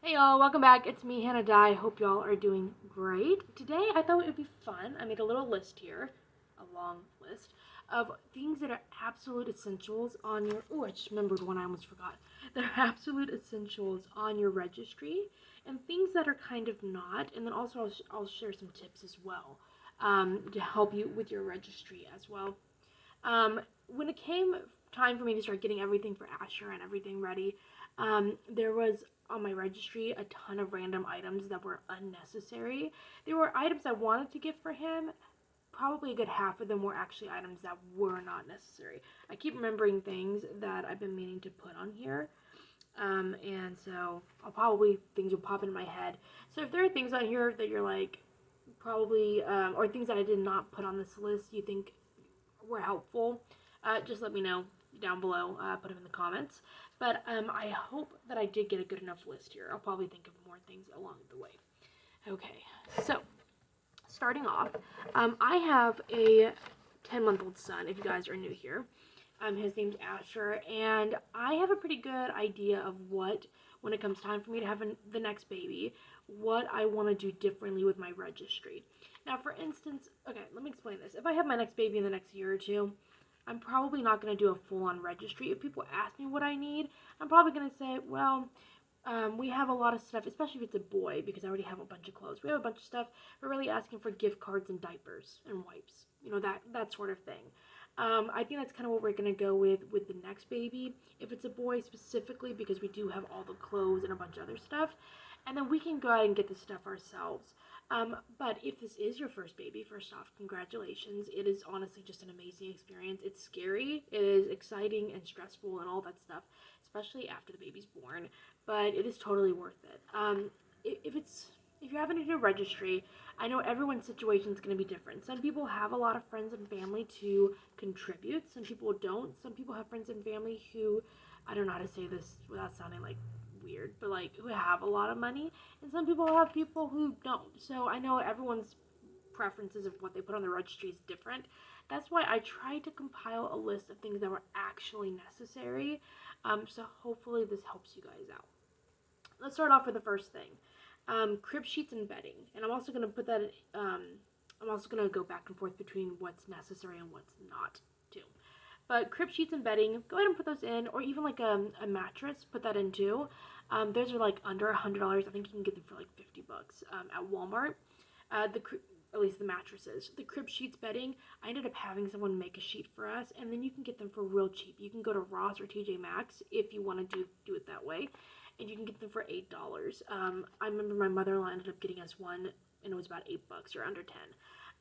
Hey y'all, welcome back. It's me, Hannah Dye. Hope y'all are doing great. Today I thought it would be fun. I made a little list here, a long list, of things that are absolute essentials on your. Oh, I just remembered one I almost forgot. That are absolute essentials on your registry, and things that are kind of not. And then also I'll share some tips as well to help you with your registry as well. When it came time for me to start getting everything for Asher and everything ready, there was on my registry a ton of random items that were unnecessary. There were items I wanted to get for him. Probably a good half of them were actually items that were not necessary. I keep remembering things that I've been meaning to put on here. And so things will pop in my head. So if there are things on here that you're like, probably, or things that I did not put on this list you think were helpful, just let me know down below. Put them in the comments. But I hope that I did get a good enough list here. I'll probably think of more things along the way. Okay, so starting off, I have a 10-month-old son, if you guys are new here. His name's Asher, and I have a pretty good idea of when it comes time for me to have the next baby, what I want to do differently with my registry. Now, for instance, okay, let me explain this. If I have my next baby in the next year or two, I'm probably not going to do a full-on registry. If people ask me what I need, I'm probably going to say, well, we have a lot of stuff, especially if it's a boy, because I already have a bunch of clothes. We have a bunch of stuff. We're really asking for gift cards and diapers and wipes, that sort of thing. I think that's kind of what we're gonna go with the next baby, if it's a boy specifically, because we do have all the clothes and a bunch of other stuff, and then we can go ahead and get the stuff ourselves. But if this is your first baby, first off, congratulations. It is honestly just an amazing experience. It's scary, it is exciting and stressful and all that stuff, especially after the baby's born, but it is totally worth it. If you're having to do a registry, I know everyone's situation is going to be different. Some people have a lot of friends and family to contribute. Some people don't. Some people have friends and family who, I don't know how to say this without sounding like weird, but like who have a lot of money, and some people have people who don't. So I know everyone's preferences of what they put on the registry is different. That's why I tried to compile a list of things that were actually necessary. So hopefully this helps you guys out. Let's start off with the first thing, crib sheets and bedding. And I'm also going to put that, I'm also going to go back and forth between what's necessary and what's not too. But crib sheets and bedding, go ahead and put those in, or even like a mattress, put that in too. Those are like under $100. I think you can get them for like $50 at Walmart. The at least the mattresses. The crib sheets bedding, I ended up having someone make a sheet for us, and then you can get them for real cheap. You can go to Ross or TJ Maxx if you want to do it that way, and you can get them for $8. I remember my mother-in-law ended up getting us one, and it was about $8 or under 10.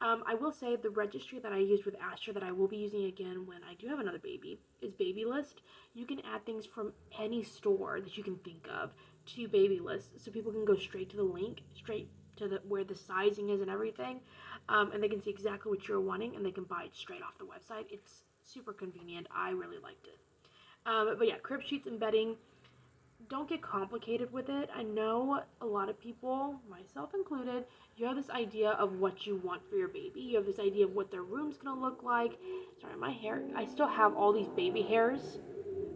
I will say the registry that I used with Asher that I will be using again when I do have another baby is Baby List. You can add things from any store that you can think of to Baby List, so people can go straight to the link, straight to where the sizing is and everything, and they can see exactly what you're wanting, and they can buy it straight off the website. It's super convenient. I really liked it. But yeah, crib sheets and bedding, don't get complicated with it. I know a lot of people, myself included, you have this idea of what you want for your baby. You have this idea of what their room's gonna look like. Sorry, my hair. I still have all these baby hairs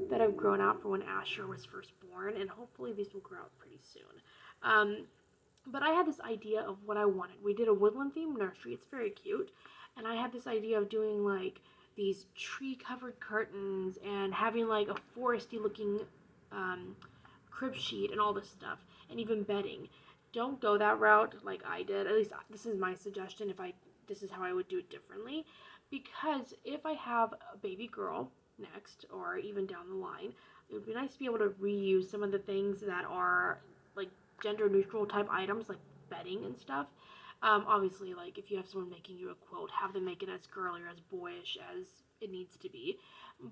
that have grown out from when Asher was first born, and hopefully these will grow out pretty soon. But I had this idea of what I wanted. We did a woodland themed nursery. It's very cute. And I had this idea of doing like these tree covered curtains and having like a foresty looking crib sheet and all this stuff, and even bedding. Don't go that route like I did. At least this is my suggestion. This is how I would do it differently, because if I have a baby girl next, or even down the line, it would be nice to be able to reuse some of the things that are like gender neutral type items, like bedding and stuff. Obviously, like if you have someone making you a quilt, have them make it as girly or as boyish as it needs to be.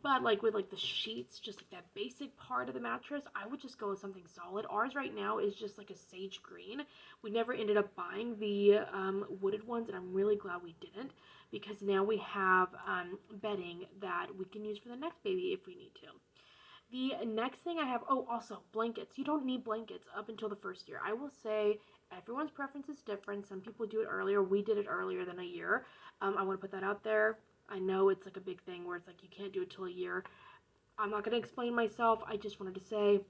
But like with like the sheets, just like that basic part of the mattress, I would just go with something solid. Ours right now is just like a sage green. We never ended up buying the wooded ones, and I'm really glad we didn't, because now we have bedding that we can use for the next baby if we need to. The next thing I have, oh, also blankets. You don't need blankets up until the first year. I will say everyone's preference is different. Some people do it earlier. We did it earlier than a year. I want to put that out there. I know it's like a big thing where it's like you can't do it till a year. I'm not going to explain myself. I just wanted to say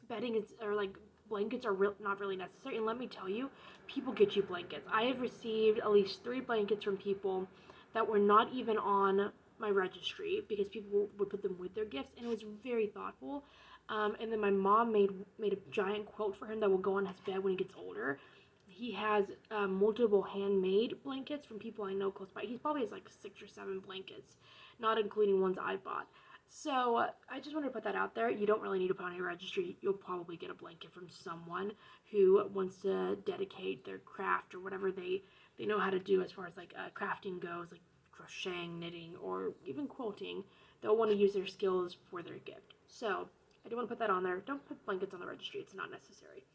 bedding is, or like blankets are not really necessary. And let me tell you, people get you blankets. I have received at least 3 blankets from people that were not even on my registry because people would put them with their gifts, and it was very thoughtful. And then my mom made a giant quilt for him that will go on his bed when he gets older. He has multiple handmade blankets from people I know close by. He probably has like 6 or 7 blankets, not including ones I bought. So I just wanted to put that out there. You don't really need to put on your registry. You'll probably get a blanket from someone who wants to dedicate their craft or whatever they know how to do as far as like crafting goes, like crocheting, knitting, or even quilting. They'll want to use their skills for their gift. So I do want to put that on there. Don't put blankets on the registry. It's not necessary.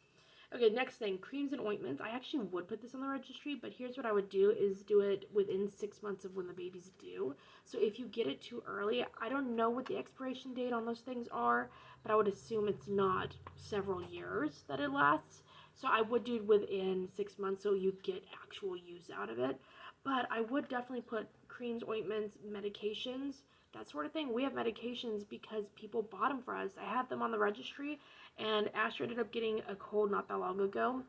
Okay, next thing, creams and ointments. I actually would put this on the registry, but here's what I would do is do it within 6 months of when the baby's due. So if you get it too early, I don't know what the expiration date on those things are, but I would assume it's not several years that it lasts. So I would do it within 6 months so you get actual use out of it. But I would definitely put creams, ointments, medications, that sort of thing. We have medications because people bought them for us. I had them on the registry, and Asher ended up getting a cold not that long ago.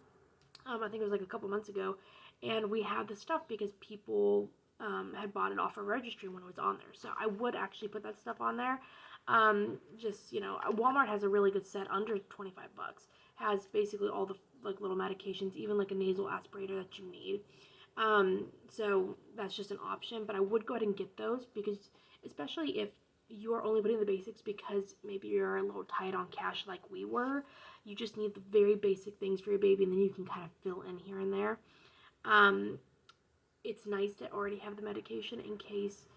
I think it was like a couple months ago, and we had the stuff because people had bought it off our registry when it was on there. So I would actually put that stuff on there. Walmart has a really good set under 25 bucks. Has basically all the like little medications, even like a nasal aspirator that you need. So that's just an option, but I would go ahead and get those because especially if you are only putting the basics because maybe you're a little tight on cash like we were. You just need the very basic things for your baby, and then you can kind of fill in here and there. It's nice to already have the medication in case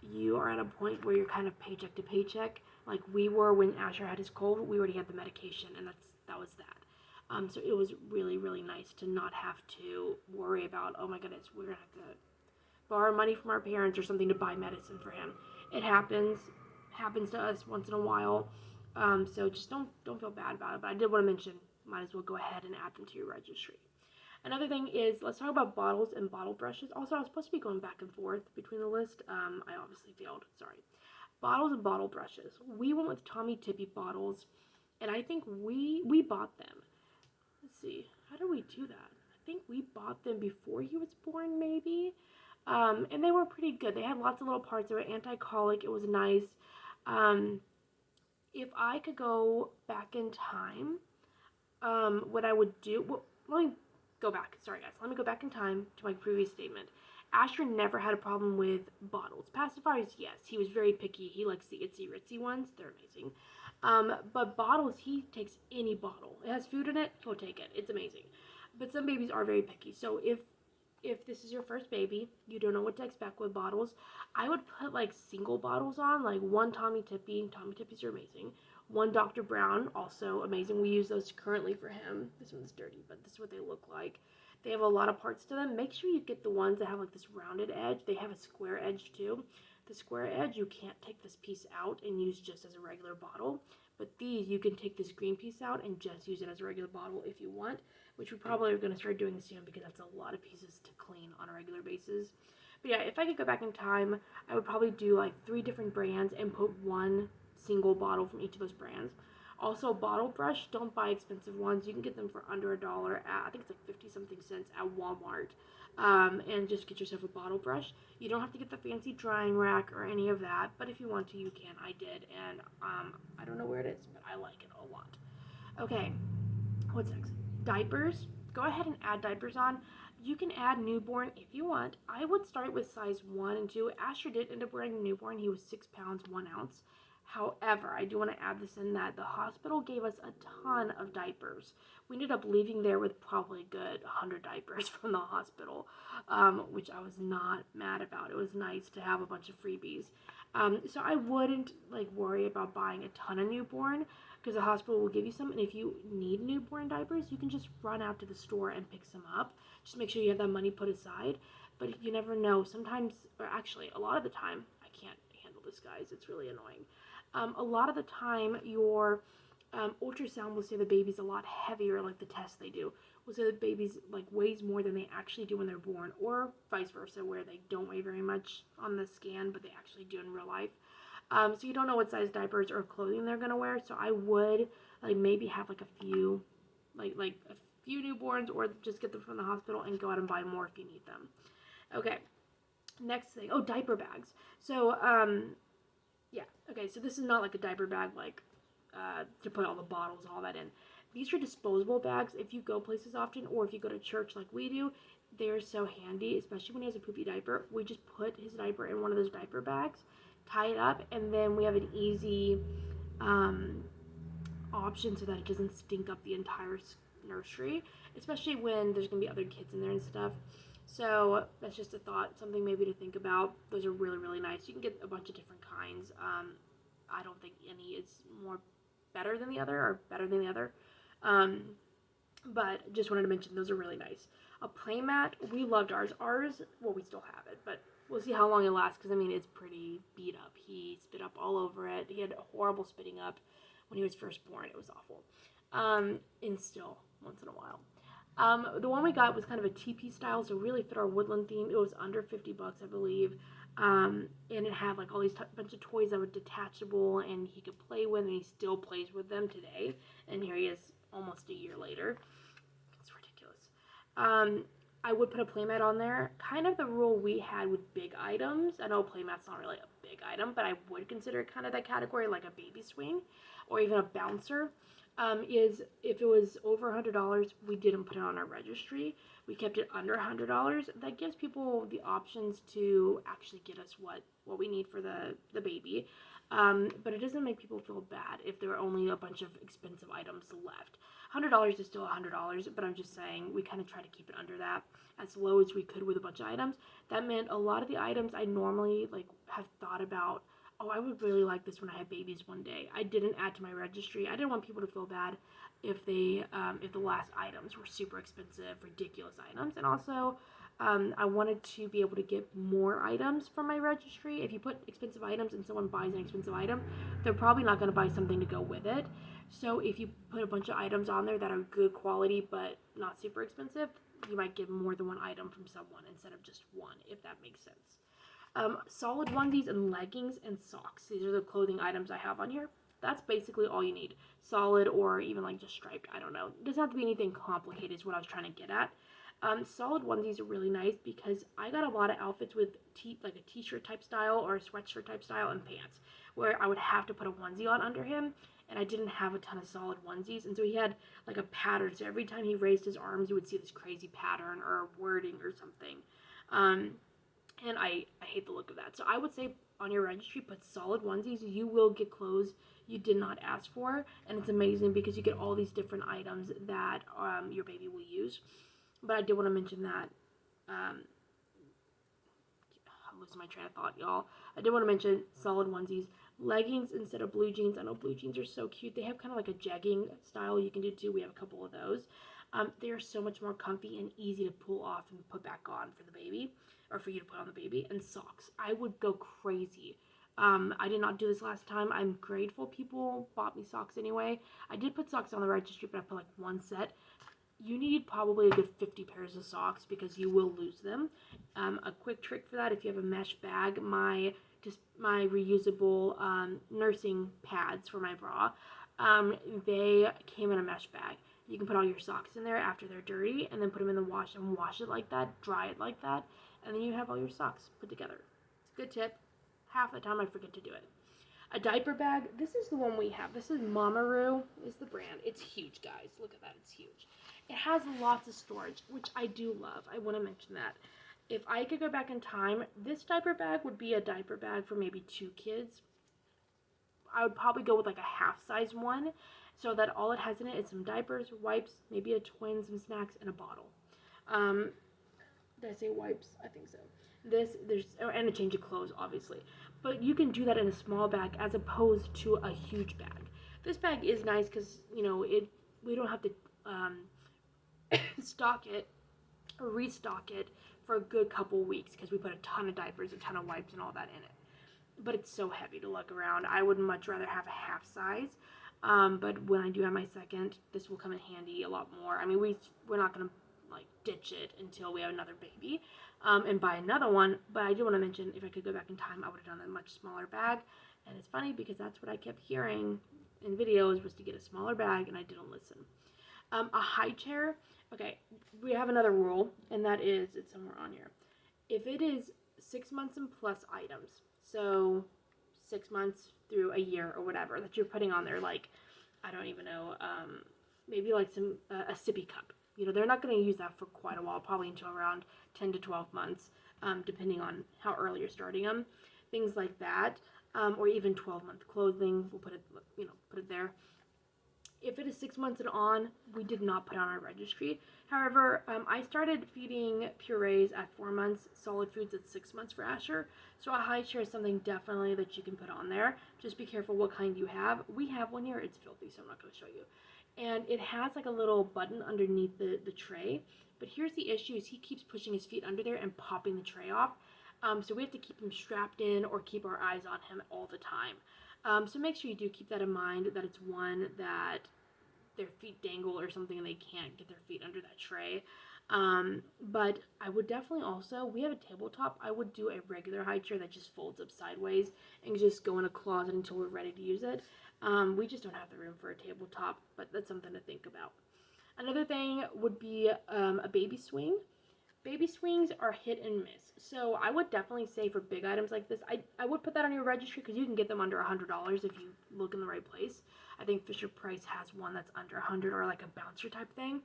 you are at a point where you're kind of paycheck to paycheck. Like we were when Asher had his cold, we already had the medication, and that was that. So it was really, really nice to not have to worry about, oh my goodness, we're going to have to borrow money from our parents or something to buy medicine for him. It happens to us once in a while. So just don't feel bad about it. But I did want to mention, might as well go ahead and add them to your registry. Another thing is, let's talk about bottles and bottle brushes. Also, I was supposed to be going back and forth between the list. I obviously failed. Sorry. Bottles and bottle brushes. We went with Tommy Tippy bottles, and I think we bought them. Let's see. How did we do that? I think we bought them before he was born, maybe. And they were pretty good. They had lots of little parts. They were anti-colic. It was nice. If I could go back in time, what I would do... Well, let me go back. Sorry, guys. Let me go back in time to my previous statement. Asher never had a problem with bottles. Pacifiers, yes. He was very picky. He likes the itsy ritzy ones. They're amazing. But bottles, he takes any bottle. It has food in it, he'll take it. It's amazing. But some babies are very picky. So if this is your first baby, you don't know what to expect with bottles, I would put like single bottles on, like one Tommy Tippy. Tommy Tippies are amazing. One Dr. Brown, also amazing. We use those currently for him. This one's dirty, but this is what they look like. They have a lot of parts to them. Make sure you get the ones that have like this rounded edge. They have a square edge too. The square edge, you can't take this piece out and use just as a regular bottle. But these, you can take this green piece out and just use it as a regular bottle if you want, which we probably are going to start doing soon because that's a lot of pieces to clean on a regular basis. But yeah, if I could go back in time, I would probably do like 3 different brands and put one single bottle from each of those brands. Also, bottle brush, don't buy expensive ones. You can get them for under $1 at, I think it's like 50 something cents at Walmart. And just get yourself a bottle brush. You don't have to get the fancy drying rack or any of that, but if you want to, you can. I did, and I don't know where it is, but I like it a lot. Okay, what's next? Diapers. Go ahead and add diapers on. You can add newborn if you want. I would start with size 1 and 2. Asher did end up wearing a newborn. He was 6 pounds, 1 ounce. However, I do want to add this in that the hospital gave us a ton of diapers. We ended up leaving there with probably a good 100 diapers from the hospital, which I was not mad about. It was nice to have a bunch of freebies. So I wouldn't worry about buying a ton of newborn because the hospital will give you some. And if you need newborn diapers, you can just run out to the store and pick some up. Just make sure you have that money put aside. But you never know. Sometimes, or actually a lot of the time, I can't handle this, guys. It's really annoying. A lot of the time, your ultrasound will say the baby's a lot heavier, like the test they do. Will say the baby's weighs more than they actually do when they're born, or vice versa, where they don't weigh very much on the scan, but they actually do in real life. So you don't know what size diapers or clothing they're gonna wear. So I would maybe have a few like a few newborns, or just get them from the hospital and go out and buy more if you need them. Okay, next thing. Oh, diaper bags. So, yeah. Okay, so this is not like a diaper bag, like to put all the bottles and all that in. These are disposable bags. If you go places often, or if you go to church like we do, they're so handy, especially when he has a poopy diaper. We just put his diaper in one of those diaper bags, tie it up, and then we have an easy option so that it doesn't stink up the entire nursery, especially when there's going to be other kids in there and stuff. So that's just a thought, something maybe to think about. Those are really, really nice. You can get a bunch of different kinds. I don't think any is more better than the other or better than the other. But just wanted to mention those are really nice. A play mat, we loved ours. Well, we still have it, but we'll see how long it lasts because, I mean, it's pretty beat up. He spit up all over it. He had horrible spitting up when he was first born. It was awful. And still, once in a while. The one we got was kind of a teepee style, so really fit our woodland theme. It was under $50, I believe. And it had like all these bunch of toys that were detachable and he could play with, and he still plays with them today. And here he is almost a year later. It's ridiculous. I would put a playmat on there. Kind of the rule we had with big items. I know playmat's not really a big item, but I would consider it kind of that category, like a baby swing or even a bouncer. Is if it was over $100, we didn't put it on our registry. We kept it under $100. That gives people the options to actually get us what we need for the baby. But it doesn't make people feel bad if there are only a bunch of expensive items left. $100 is still $100, but I'm just saying we kind of try to keep it under that, as low as we could with a bunch of items. That meant a lot of the items I normally have thought about, oh, I would really like this when I have babies one day. I didn't add to my registry. I didn't want people to feel bad if the last items were super expensive, ridiculous items. And also, I wanted to be able to get more items from my registry. If you put expensive items and someone buys an expensive item, they're probably not going to buy something to go with it. So if you put a bunch of items on there that are good quality but not super expensive, you might get more than one item from someone instead of just one, if that makes sense. Solid onesies and leggings and socks. These are the clothing items I have on here. That's basically all you need. Solid or even like just striped. I don't know. It doesn't have to be anything complicated is what I was trying to get at. Solid onesies are really nice because I got a lot of outfits with like a t-shirt type style or a sweatshirt type style and pants where I would have to put a onesie on under him, and I didn't have a ton of solid onesies, and so he had like a pattern. So every time he raised his arms, you would see this crazy pattern or wording or something. And I hate the look of that. So I would say on your registry, put solid onesies. You will get clothes you did not ask for, and it's amazing because you get all these different items that your baby will use. But I did want to mention that. I'm losing my train of thought, y'all. I did want to mention solid onesies. Leggings instead of blue jeans. I know blue jeans are so cute. They have kind of like a jegging style you can do too. We have a couple of those. They are so much more comfy and easy to pull off and put back on for the baby, or for you to put on the baby. And socks. I would go crazy. I did not do this last time. I'm grateful people bought me socks anyway. I did put socks on the registry, but I put like one set. You need probably a good 50 pairs of socks because you will lose them. A quick trick for that, if you have a mesh bag, my reusable nursing pads for my bra, they came in a mesh bag. You can put all your socks in there after they're dirty and then put them in the wash and wash it like that, dry it like that, and then you have all your socks put together. It's a good tip. Half the time I forget to do it. A diaper bag, this is the one we have. This is Mamaroo is the brand. It's huge, guys. Look at that. It's huge. It has lots of storage, which I do love. I want to mention that. If I could go back in time, this diaper bag would be a diaper bag for maybe 2 kids. I would probably go with like a half-size one so that all it has in it is some diapers, wipes, maybe a toy and some snacks, and a bottle. Did I say wipes? I think so. And a change of clothes, obviously. But you can do that in a small bag as opposed to a huge bag. This bag is nice because, we don't have to stock it or restock it for a good couple weeks because we put a ton of diapers, a ton of wipes, and all that in it. But it's so heavy to lug around. I would much rather have a half size. But when I do have my second, this will come in handy a lot more. I mean, we're not going to ditch it until we have another baby and buy another one. But I do want to mention, if I could go back in time, I would have done a much smaller bag. And it's funny because that's what I kept hearing in videos was to get a smaller bag, and I didn't listen. A high chair, okay, we have another rule, and that is, it's somewhere on here. If it is 6 months and plus items, so 6 months through a year or whatever that you're putting on there, like, I don't even know, maybe like a sippy cup. They're not going to use that for quite a while, probably until around 10 to 12 months, depending on how early you're starting them. Things like that, or even 12-month clothing. We'll put it there. If it is 6 months and on, we did not put on our registry. However, I started feeding purees at 4 months, solid foods at 6 months for Asher. So a high chair is something definitely that you can put on there. Just be careful what kind you have. We have one here. It's filthy, so I'm not going to show you. And it has like a little button underneath the tray. But here's the issue is he keeps pushing his feet under there and popping the tray off. So we have to keep him strapped in or keep our eyes on him all the time. So make sure you do keep that in mind, that it's one that their feet dangle or something and they can't get their feet under that tray. But I would definitely also, we have a tabletop, I would do a regular high chair that just folds up sideways and just go in a closet until we're ready to use it. We just don't have the room for a tabletop, but that's something to think about. Another thing would be a baby swing. Baby swings are hit and miss. So I would definitely say for big items like this, I would put that on your registry because you can get them under $100 if you look in the right place. I think Fisher Price has one that's under 100 or like a bouncer type thing.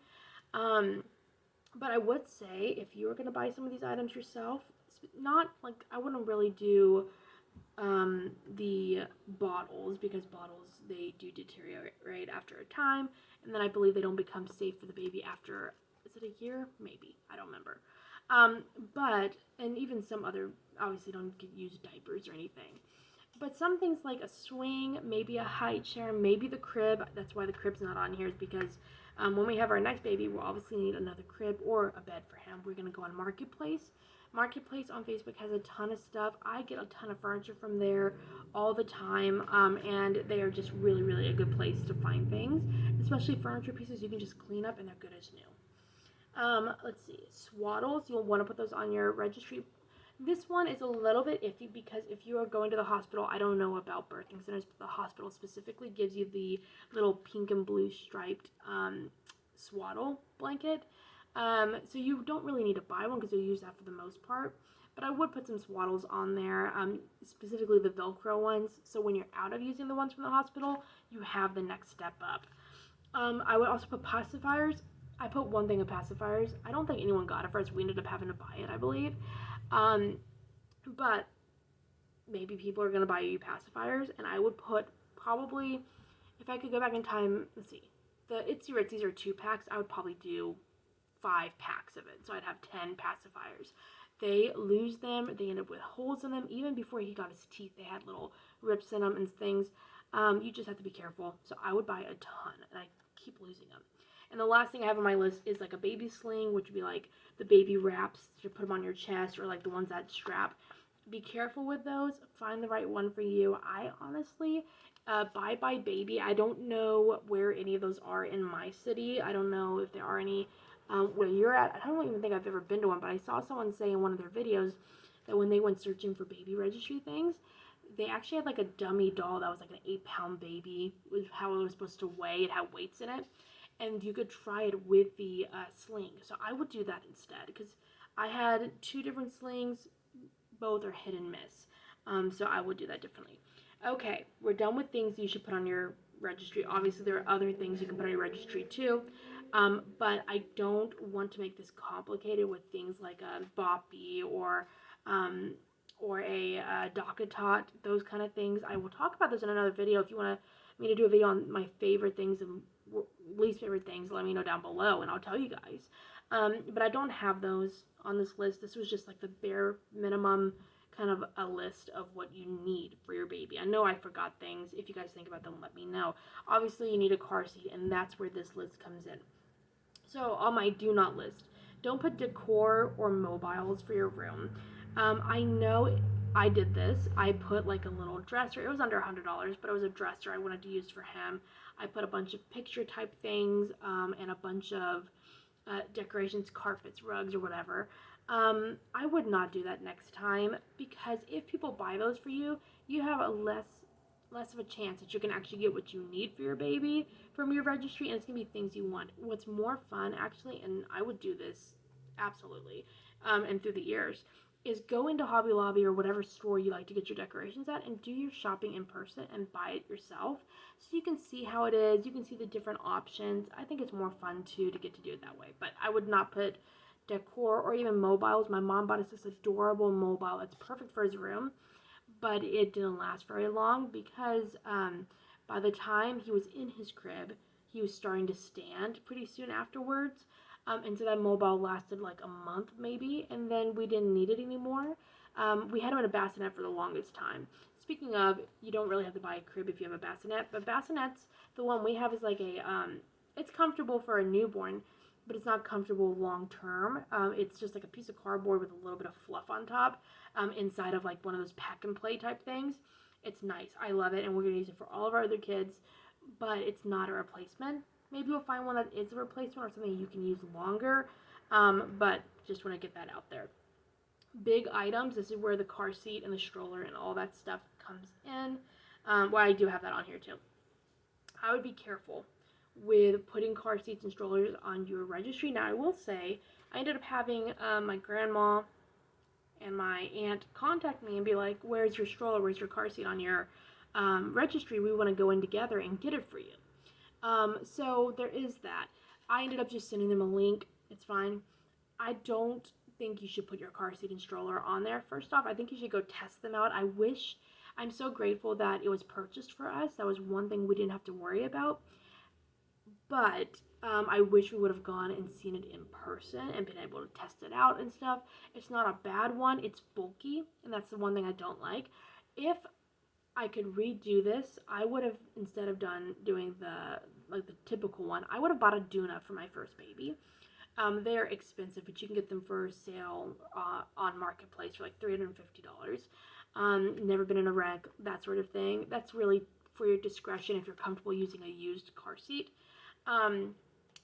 But I would say if you were going to buy some of these items yourself, not like, I wouldn't really do the bottles, because bottles, they do deteriorate after a time, and then I believe they don't become safe for the baby after, is it a year? Maybe, I don't remember. And even some other, obviously don't use diapers or anything. But some things like a swing, maybe a high chair, maybe the crib. That's why the crib's not on here, is because when we have our next baby, we'll obviously need another crib or a bed for him. We're going to go on Marketplace. Marketplace on Facebook has a ton of stuff. I get a ton of furniture from there all the time, and they are just really, really a good place to find things, especially furniture pieces you can just clean up and they're good as new. Let's see, swaddles, you'll want to put those on your registry. This one is a little bit iffy because if you are going to the hospital, I don't know about birthing centers, but the hospital specifically gives you the little pink and blue striped swaddle blanket. So you don't really need to buy one because you'll use that for the most part. But I would put some swaddles on there, specifically the Velcro ones. So when you're out of using the ones from the hospital, you have the next step up. I would also put pacifiers. I put one thing of pacifiers. I don't think anyone got it for us. We ended up having to buy it, I believe. But maybe people are going to buy you pacifiers, and I would put probably, if I could go back in time, let's see, the Itsy Ritzies are 2-packs. I would probably do 5 packs of it, so I'd have 10 pacifiers. They lose them. They end up with holes in them. Even before he got his teeth, they had little rips in them and things. You just have to be careful. So I would buy a ton, and I keep losing them. And the last thing I have on my list is like a baby sling, which would be like the baby wraps to put them on your chest, or like the ones that strap. Be careful with those. Find the right one for you. I honestly, Bye Bye Baby, I don't know where any of those are in my city. I don't know if there are any where you're at. I don't even think I've ever been to one, but I saw someone say in one of their videos that when they went searching for baby registry things, they actually had like a dummy doll that was like an 8-pound baby, was how it was supposed to weigh. It had weights in it, and you could try it with the sling. So I would do that instead, because I had 2 different slings. Both are hit and miss. So I would do that differently. Okay, we're done with things you should put on your registry. Obviously, there are other things you can put on your registry too. But I don't want to make this complicated with things like a boppy or a DockATot, those kind of things. I will talk about those in another video. If you want me to do a video on my favorite things and least favorite things, let me know down below and I'll tell you guys. But I don't have those on this list. This was just like the bare minimum, kind of a list of what you need for your baby. I know I forgot things. If you guys think about them, let me know. Obviously, you need a car seat, and that's where this list comes in. So on my do not list, don't put decor or mobiles for your room. I know I did this. I put like a little dresser. It was under $100, but it was a dresser I wanted to use for him. I put a bunch of picture type things and a bunch of decorations, carpets, rugs, or whatever. I would not do that next time, because if people buy those for you, you have a less less of a chance that you can actually get what you need for your baby from your registry, and it's going to be things you want. What's more fun, actually, and I would do this absolutely, and through the years, is go into Hobby Lobby or whatever store you like to get your decorations at and do your shopping in person and buy it yourself so you can see how it is. You can see the different options. I think it's more fun too to get to do it that way. But I would not put decor or even mobiles. My mom bought us this adorable mobile. It's perfect for his room, but it didn't last very long because by the time he was in his crib, he was starting to stand pretty soon afterwards. And so that mobile lasted like a month maybe, and then we didn't need it anymore. We had him in a bassinet for the longest time. Speaking of, you don't really have to buy a crib if you have a bassinet, but bassinets, the one we have is like it's comfortable for a newborn, but it's not comfortable long term. It's just like a piece of cardboard with a little bit of fluff on top, inside of like one of those pack and play type things. It's nice. I love it, and we're gonna use it for all of our other kids, but it's not a replacement. Maybe you'll find one that is a replacement or something you can use longer, but just want to get that out there. Big items, this is where the car seat and the stroller and all that stuff comes in. Well, I do have that on here too. I would be careful with putting car seats and strollers on your registry. Now, I will say, I ended up having my grandma and my aunt contact me and be like, where's your stroller, where's your car seat on your registry? We want to go in together and get it for you. So there is that. I ended up just sending them a link. It's fine. I don't think you should put your car seat and stroller on there. First off, I think you should go test them out. I'm so grateful that it was purchased for us. That was one thing we didn't have to worry about. But I wish we would have gone and seen it in person and been able to test it out and stuff. It's not a bad one. It's bulky, and that's the one thing I don't like. If I could redo this, I would have, instead of doing the typical one, I would have bought a Duna for my first baby. They're expensive, but you can get them for sale on Marketplace for like $350. Never been in a wreck, that sort of thing. That's really for your discretion if you're comfortable using a used car seat.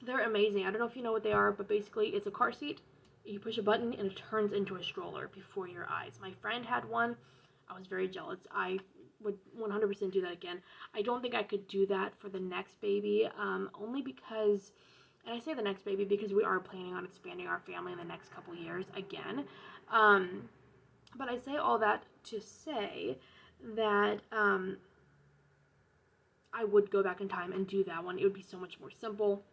They're amazing. I don't know if you know what they are, but basically it's a car seat. You push a button and it turns into a stroller before your eyes. My friend had one. I was very jealous. I would 100% do that again. I don't think I could do that for the next baby, only because, and I say the next baby because we are planning on expanding our family in the next couple years again. But I say all that to say that I would go back in time and do that one. It would be so much more simple.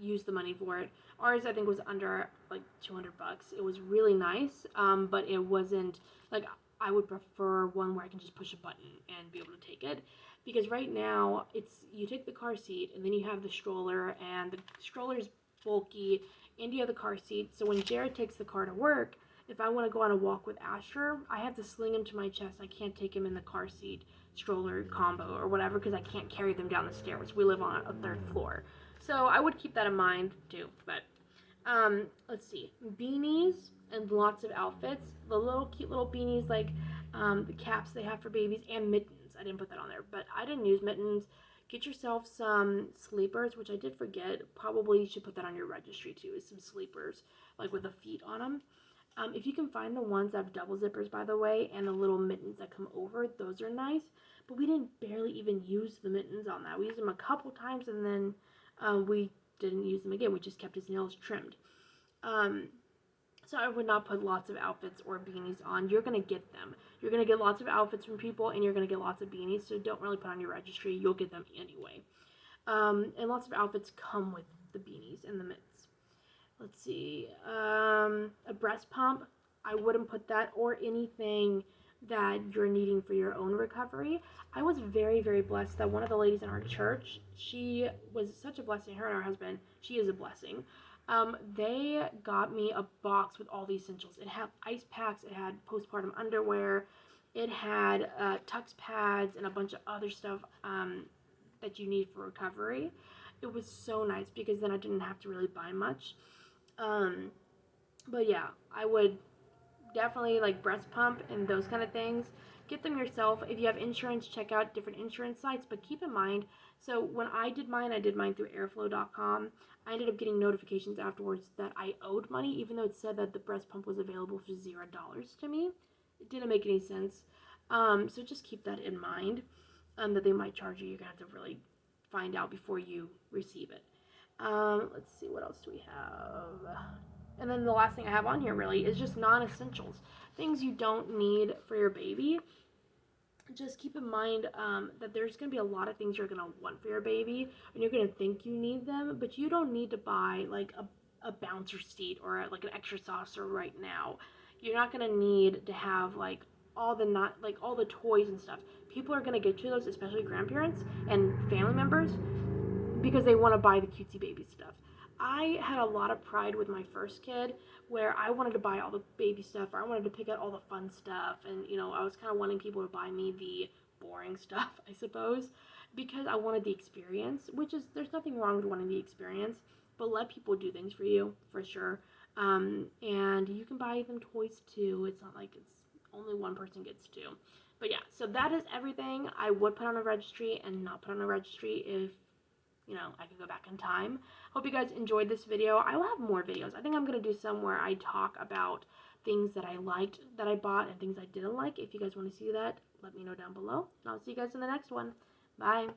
Use the money for it. Ours, I think, was under like $200. It was really nice, but it wasn't like, I would prefer one where I can just push a button and be able to take it, because right now you take the car seat and then you have the stroller, and the stroller is bulky and you have the car seat. So when Jared takes the car to work, if I want to go on a walk with Asher, I have to sling him to my chest. I can't take him in the car seat stroller combo or whatever because I can't carry them down the stairs. We live on a third floor. So I would keep that in mind too. But let's see, beanies and lots of outfits. The little cute little beanies, like the caps they have for babies, and mittens. I didn't put that on there, but I didn't use mittens. Get yourself some sleepers, which I did forget. Probably you should put that on your registry too, is some sleepers, like with the feet on them. If you can find the ones that have double zippers, by the way, and the little mittens that come over, those are nice. But we didn't barely even use the mittens on that. We used them a couple times, and then we didn't use them again. We just kept his nails trimmed. So I would not put lots of outfits or beanies on. You're going to get them. You're going to get lots of outfits from people, and you're going to get lots of beanies, so don't really put on your registry. You'll get them anyway. And lots of outfits come with the beanies and the mitts. Let's see. A breast pump. I wouldn't put that, or anything that you're needing for your own recovery. I was very, very blessed that one of the ladies in our church, she was such a blessing. Her and her husband, she is a blessing. They got me a box with all the essentials. It had ice packs, it had postpartum underwear, it had Tux pads, and a bunch of other stuff that you need for recovery. It was so nice because then I didn't have to really buy much. But yeah, I would definitely like breast pump and those kind of things. Get them yourself. If you have insurance, check out different insurance sites, but keep in mind, so when I did mine through airflow.com. I ended up getting notifications afterwards that I owed money, even though it said that the breast pump was available for $0 to me. It didn't make any sense. So just keep that in mind. that they might charge you. You're going to have to really find out before you receive it. Let's see, what else do we have? And then the last thing I have on here really is just non-essentials. Things you don't need for your baby. Just keep in mind that there's going to be a lot of things you're going to want for your baby, and you're going to think you need them, but you don't need to buy like a bouncer seat or like an extra saucer right now. You're not going to need to have like all the toys and stuff. People are going to get you those, especially grandparents and family members, because they want to buy the cutesy baby stuff. I had a lot of pride with my first kid where I wanted to buy all the baby stuff, or I wanted to pick out all the fun stuff, and I was kind of wanting people to buy me the boring stuff, I suppose, because I wanted the experience, which is, there's nothing wrong with wanting the experience, but let people do things for you, for sure. And you can buy them toys too. It's not like it's only one person gets to. But yeah, so that is everything I would put on a registry and not put on a registry if I could go back in time. Hope you guys enjoyed this video. I will have more videos. I think I'm going to do some where I talk about things that I liked that I bought and things I didn't like. If you guys want to see that, let me know down below. And I'll see you guys in the next one. Bye.